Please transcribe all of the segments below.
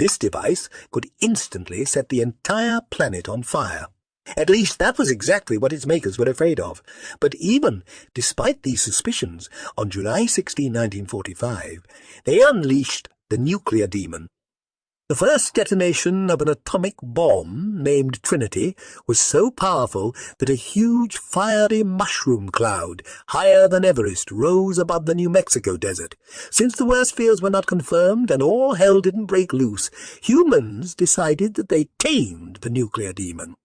This device could instantly set the entire planet on fire. At least that was exactly what its makers were afraid of. But even despite these suspicions, on July 16, 1945, they unleashed the nuclear demon. The first detonation of an atomic bomb, named Trinity, was so powerful that a huge fiery mushroom cloud, higher than Everest, rose above the New Mexico desert. Since the worst fears were not confirmed and all hell didn't break loose, humans decided that they tamed the nuclear demon.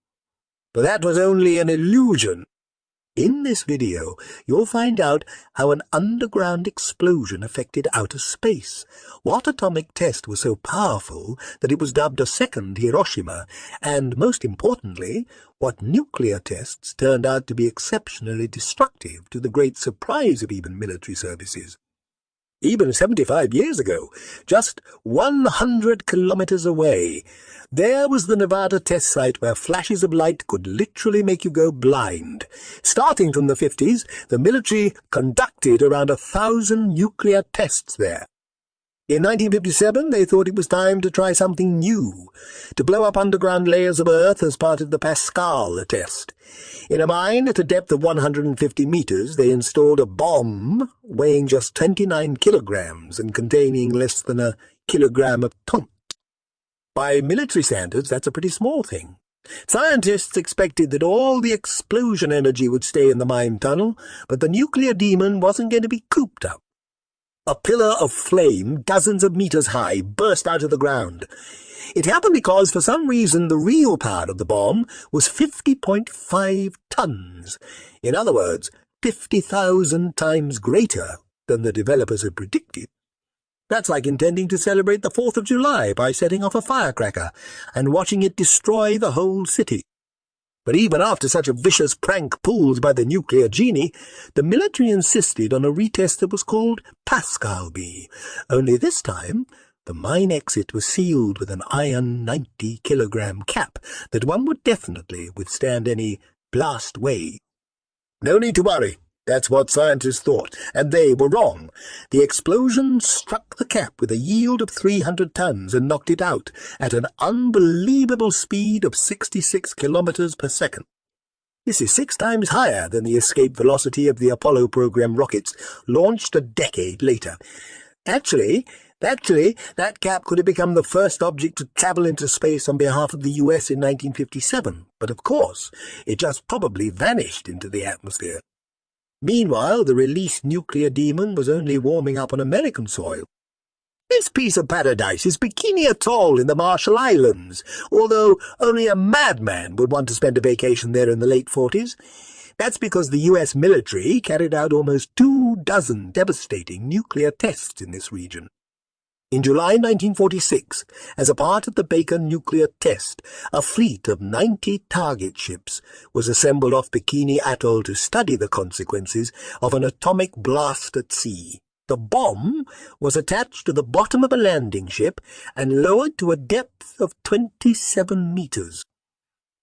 But that was only an illusion. In this video, you'll find out how an underground explosion affected outer space, what atomic test was so powerful that it was dubbed a second Hiroshima, and, most importantly, what nuclear tests turned out to be exceptionally destructive, to the great surprise of even military services. Even 75 years ago, just 100 kilometers away, there was the Nevada test site where flashes of light could literally make you go blind. Starting from the 50s, the military conducted around 1,000 nuclear tests there. In 1957, they thought it was time to try something new, to blow up underground layers of Earth as part of the Pascal test. In a mine at a depth of 150 meters, they installed a bomb weighing just 29 kilograms and containing less than a kilogram of taunt. By military standards, that's a pretty small thing. Scientists expected that all the explosion energy would stay in the mine tunnel, but the nuclear demon wasn't going to be cooped up. A pillar of flame, dozens of meters high, burst out of the ground. It happened because, for some reason, the real power of the bomb was 50.5 tons. In other words, 50,000 times greater than the developers had predicted. That's like intending to celebrate the 4th of July by setting off a firecracker and watching it destroy the whole city. But even after such a vicious prank pulled by the nuclear genie, the military insisted on a retest that was called Pascal B. Only this time, the mine exit was sealed with an iron 90-kilogram cap that one would definitely withstand any blast wave. No need to worry. That's what scientists thought, and they were wrong. The explosion struck the cap with a yield of 300 tons and knocked it out at an unbelievable speed of 66 kilometers per second. This is 6 times higher than the escape velocity of the Apollo program rockets launched a decade later. Actually, that cap could have become the first object to travel into space on behalf of the US in 1957, but of course, it just probably vanished into the atmosphere. Meanwhile, the released nuclear demon was only warming up on American soil. This piece of paradise is Bikini Atoll in the Marshall Islands, although only a madman would want to spend a vacation there in the late 40s. That's because the US military carried out almost 24 devastating nuclear tests in this region. In July 1946, as a part of the Baker nuclear test, a fleet of 90 target ships was assembled off Bikini Atoll to study the consequences of an atomic blast at sea. The bomb was attached to the bottom of a landing ship and lowered to a depth of 27 meters.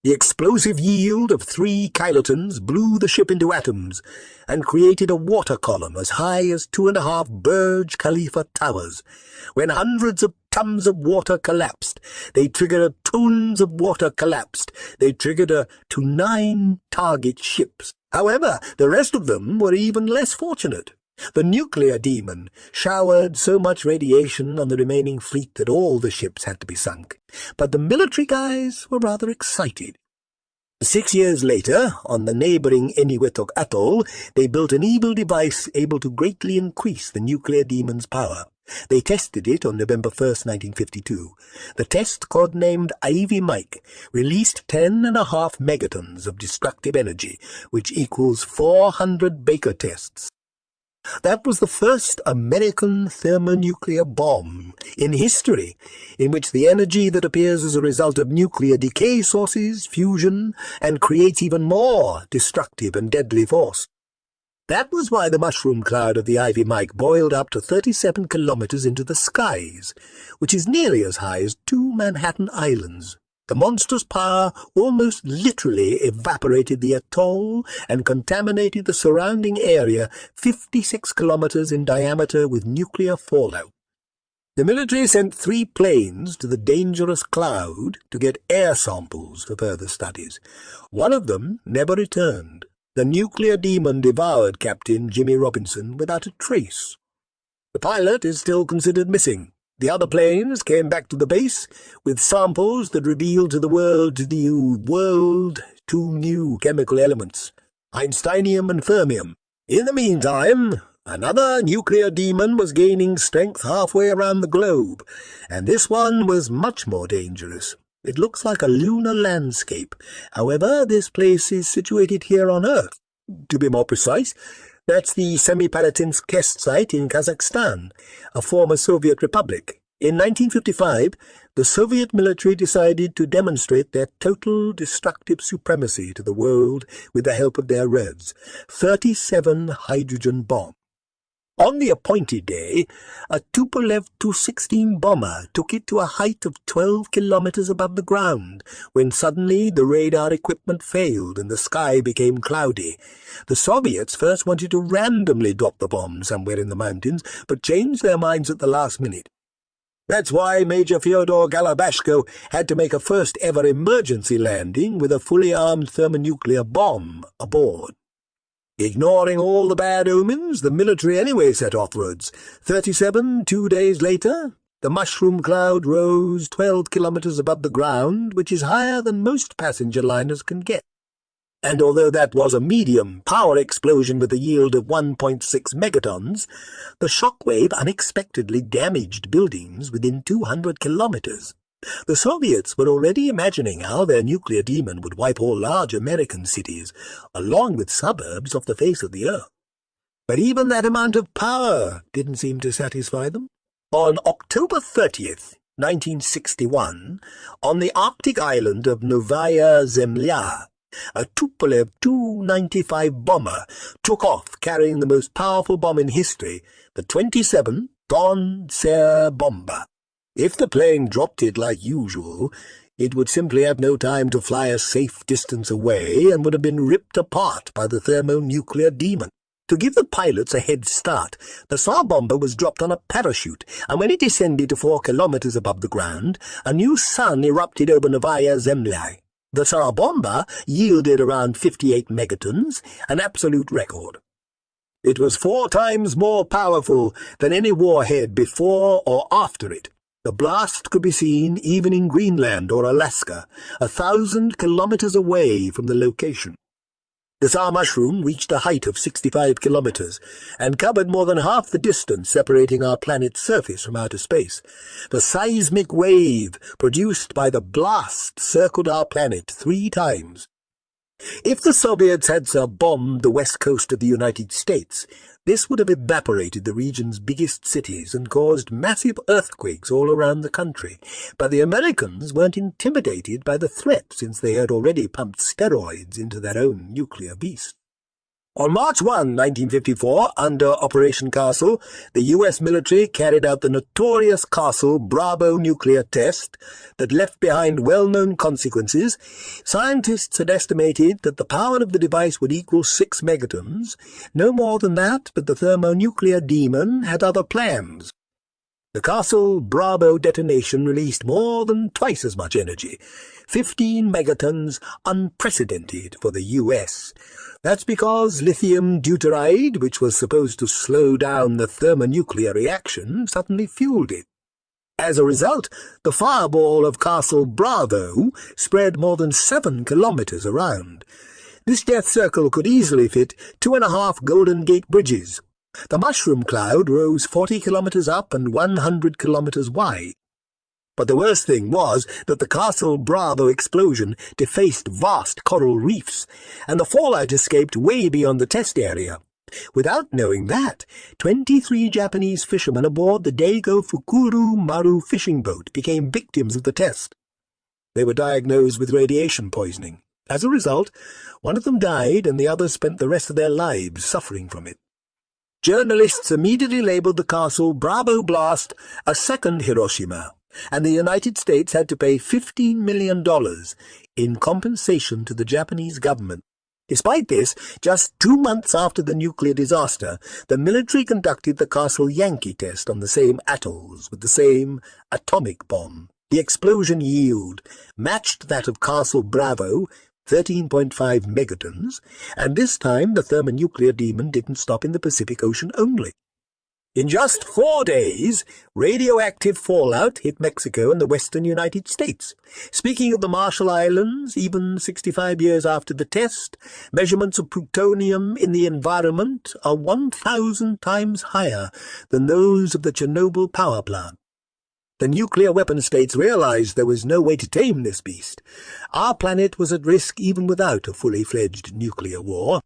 The explosive yield of 3 kilotons blew the ship into atoms and created a water column as high as 2.5 Burj Khalifa towers. When hundreds of tons of water collapsed, they triggered tons of water collapsed. They triggered to 9 target ships. However, the rest of them were even less fortunate. The nuclear demon showered so much radiation on the remaining fleet that all the ships had to be sunk. But the military guys were rather excited. 6 years later, on the neighboring Eniwetok Atoll, they built an evil device able to greatly increase the nuclear demon's power. They tested it on November 1st, 1952. The test, codenamed Ivy Mike, released 10.5 megatons of destructive energy, which equals 400 Baker tests. That was the first American thermonuclear bomb in history, in which the energy that appears as a result of nuclear decay sources, fusion, and creates even more destructive and deadly force. That was why the mushroom cloud of the Ivy Mike boiled up to 37 kilometers into the skies, which is nearly as high as 2 Manhattan Islands. The monstrous power almost literally evaporated the atoll and contaminated the surrounding area 56 kilometers in diameter with nuclear fallout. The military sent 3 planes to the dangerous cloud to get air samples for further studies. One of them never returned. The nuclear demon devoured Captain Jimmy Robinson without a trace. The pilot is still considered missing. The other planes came back to the base with samples that revealed to the world two new chemical elements, Einsteinium and fermium. In the meantime, another nuclear demon was gaining strength halfway around the globe, and this one was much more dangerous. It looks like a lunar landscape. However, this place is situated here on Earth. To be more precise, that's the Semipalatinsk test site in Kazakhstan, a former Soviet republic. In 1955, the Soviet military decided to demonstrate their total destructive supremacy to the world with the help of their revs, 37 hydrogen bombs. On the appointed day, a Tupolev Tu-16 bomber took it to a height of 12 kilometers above the ground, when suddenly the radar equipment failed and the sky became cloudy. The Soviets first wanted to randomly drop the bomb somewhere in the mountains, but changed their minds at the last minute. That's why Major Fyodor Galabashko had to make a first-ever emergency landing with a fully armed thermonuclear bomb aboard. Ignoring all the bad omens, the military anyway set offwards. 2 days later, the mushroom cloud rose 12 kilometers above the ground, which is higher than most passenger liners can get. And although that was a medium power explosion with a yield of 1.6 megatons, the shockwave unexpectedly damaged buildings within 200 kilometers. The Soviets were already imagining how their nuclear demon would wipe all large American cities, along with suburbs off the face of the earth. But even that amount of power didn't seem to satisfy them. On October 30th, 1961, on the Arctic island of Novaya Zemlya, a Tupolev Tu-95 bomber took off carrying the most powerful bomb in history, the 27-ton Tsar Bomba. If the plane dropped it like usual, it would simply have no time to fly a safe distance away and would have been ripped apart by the thermonuclear demon. To give the pilots a head start, the Tsar Bomba was dropped on a parachute, and when it descended to 4 kilometers above the ground, a new sun erupted over Novaya Zemlya. The Tsar Bomba yielded around 58 megatons, an absolute record. It was 4 times more powerful than any warhead before or after it. The blast could be seen even in Greenland or Alaska, 1,000 kilometers away from the location. The Tsar mushroom reached a height of 65 kilometers and covered more than half the distance separating our planet's surface from outer space. The seismic wave produced by the blast circled our planet 3 times. If the Soviets had bombed the west coast of the United States, this would have evaporated the region's biggest cities and caused massive earthquakes all around the country. But the Americans weren't intimidated by the threat, since they had already pumped steroids into their own nuclear beast. On March 1, 1954, under Operation Castle, the U.S. military carried out the notorious Castle Bravo nuclear test that left behind well-known consequences. Scientists had estimated that the power of the device would equal 6 megatons. No more than that, but the thermonuclear demon had other plans. The Castle Bravo detonation released more than twice as much energy, 15 megatons, unprecedented for the U.S. That's because lithium deuteride, which was supposed to slow down the thermonuclear reaction, suddenly fueled it. As a result, the fireball of Castle Bravo spread more than 7 kilometers around. This death circle could easily fit 2.5 Golden Gate bridges. The mushroom cloud rose 40 kilometers up and 100 kilometers wide. But the worst thing was that the Castle Bravo explosion defaced vast coral reefs, and the fallout escaped way beyond the test area. Without knowing that, 23 Japanese fishermen aboard the Daigo Fukuru Maru fishing boat became victims of the test. They were diagnosed with radiation poisoning. As a result, one of them died and the others spent the rest of their lives suffering from it. Journalists immediately labeled the Castle Bravo blast a second Hiroshima, and the United States had to pay $15 million in compensation to the Japanese government. Despite this, just 2 months after the nuclear disaster, the military conducted the Castle Yankee test on the same atolls with the same atomic bomb. The explosion yield matched that of Castle Bravo, 13.5 megatons, and this time the thermonuclear demon didn't stop in the Pacific Ocean only. In just 4 days, radioactive fallout hit Mexico and the western United States. Speaking of the Marshall Islands, even 65 years after the test, measurements of plutonium in the environment are 1,000 times higher than those of the Chernobyl power plant. The nuclear weapon states realized there was no way to tame this beast. Our planet was at risk even without a fully fledged nuclear war.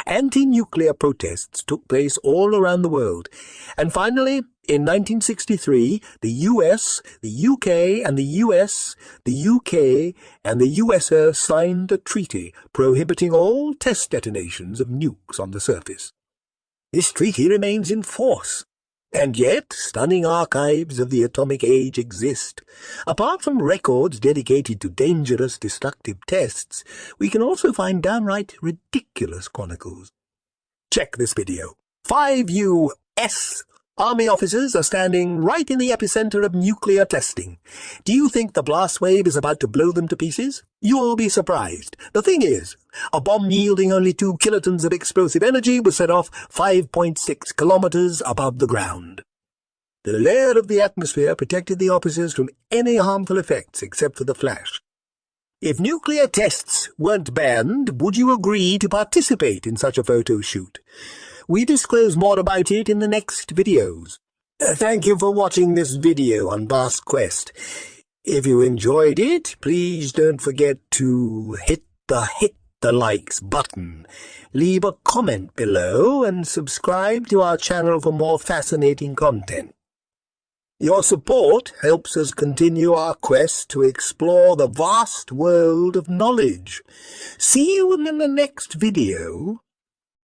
Anti-nuclear protests took place all around the world, and finally, in 1963, the US, the UK, and the US, the UK, and the USA signed a treaty prohibiting all test detonations of nukes on the surface. This treaty remains in force. And yet, stunning archives of the atomic age exist. Apart from records dedicated to dangerous, destructive tests, we can also find downright ridiculous chronicles. Check this video. 5 U.S. Army officers are standing right in the epicenter of nuclear testing. Do you think the blast wave is about to blow them to pieces? You'll be surprised. The thing is, a bomb yielding only 2 kilotons of explosive energy was set off 5.6 kilometers above the ground. The layer of the atmosphere protected the officers from any harmful effects except for the flash. If nuclear tests weren't banned, would you agree to participate in such a photo shoot? We disclose more about it in the next videos. Thank you for watching this video on Vast Quest. If you enjoyed it, please don't forget to hit the likes button, leave a comment below, and subscribe to our channel for more fascinating content. Your support helps us continue our quest to explore the vast world of knowledge. See you in the next video.